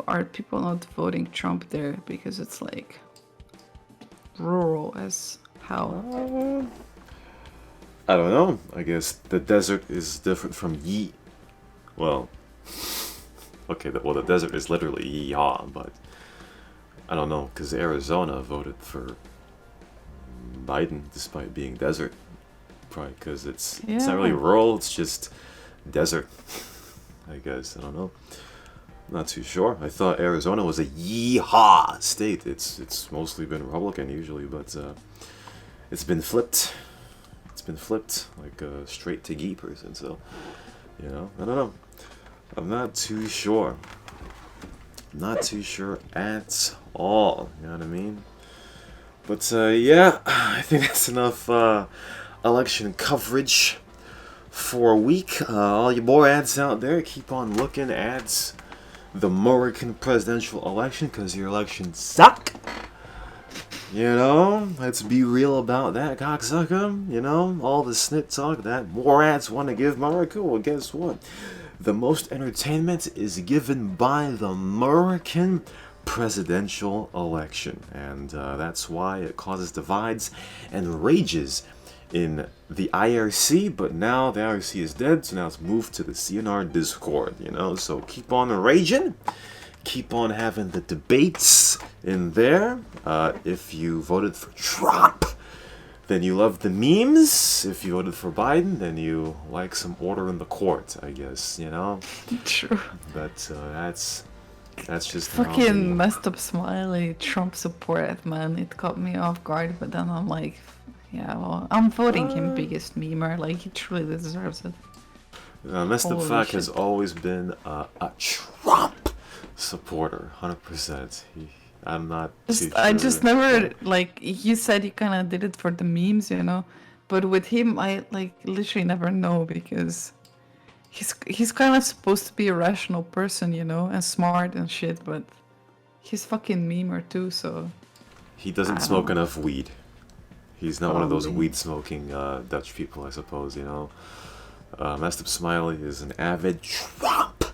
are people not voting Trump there, because it's like rural as hell. I don't know. I guess the desert is different from Well, okay. The desert is literally Yee-Haw, but I don't know because Arizona voted for Biden despite being desert. Probably because it's not really rural. It's just desert. I guess I don't know. I'm not too sure. I thought Arizona was a Yee-Haw state. It's mostly been Republican usually, but it's been flipped. It's been flipped like a straight to Yee person. So you know, I don't know. I'm not too sure. Not too sure at all. You know what I mean? But yeah, I think that's enough election coverage for a week. All you more ads out there, keep on looking at the Murican presidential election because your elections suck. You know, let's be real about that, cocksucka. You know, all the snit talk that more ads want to give Murica. Well, guess what? The most entertainment is given by the Murican presidential election, and that's why it causes divides and rages in the IRC. But now the IRC is dead, so now it's moved to the CNR Discord. You know, so keep on raging. Keep on having the debates in there. If you voted for Trump, then you love the memes. If you voted for Biden, then you like some order in the court, I guess, you know? True. But that's just fucking messed up smiley Trump support, man. It caught me off guard, but then I'm like, yeah, well, I'm voting him biggest memer. Like, he truly deserves it. Messed up fuck has always been a Trump supporter, 100%. I'm not too sure. I just never, like, you said you kind of did it for the memes, you know, but with him, I, like, literally never know, because he's kind of supposed to be a rational person, you know, and smart and shit, but he's fucking memer too, so... He doesn't smoke enough weed. He's not one of those weed-smoking Dutch people, I suppose, you know. Messed Up Smiley is an avid Trump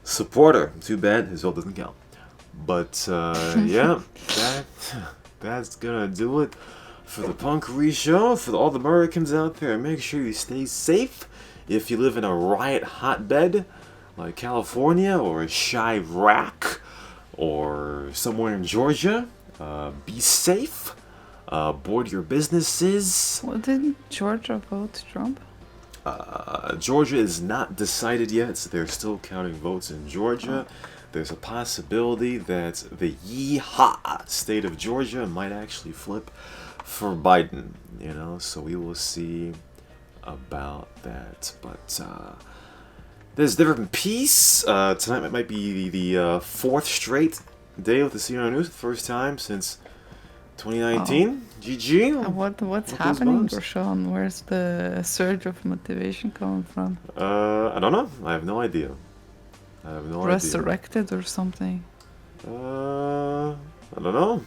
supporter. Too bad his vote doesn't count. But yeah, that's gonna do it for the Punkery Show. For all the Americans out there, make sure you stay safe. If you live in a riot hotbed like California or Chirac or somewhere in Georgia, be safe. Board your businesses. Well, didn't Georgia vote Trump? Georgia is not decided yet, so they're still counting votes in Georgia. There's a possibility that the Yee-Haw state of Georgia might actually flip for Biden, you know, so we will see about that. But there's different peace. Tonight might be the fourth straight day with the CNR News, the first time since 2019? GG? What's those happening, vibes? Rashawn? Where's the surge of motivation coming from? I don't know. I have no idea. I have no idea. Resurrected or something? I don't know.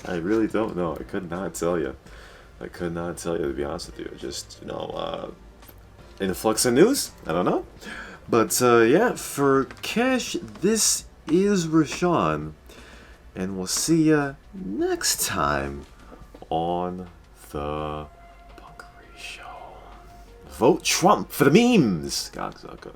I really don't know. I could not tell you. I could not tell you, to be honest with you. Just, influx of news? I don't know. But, yeah, for Cash, this is Rashawn. And we'll see ya next time on the Punkery Show. Vote Trump for the memes, cocksucka.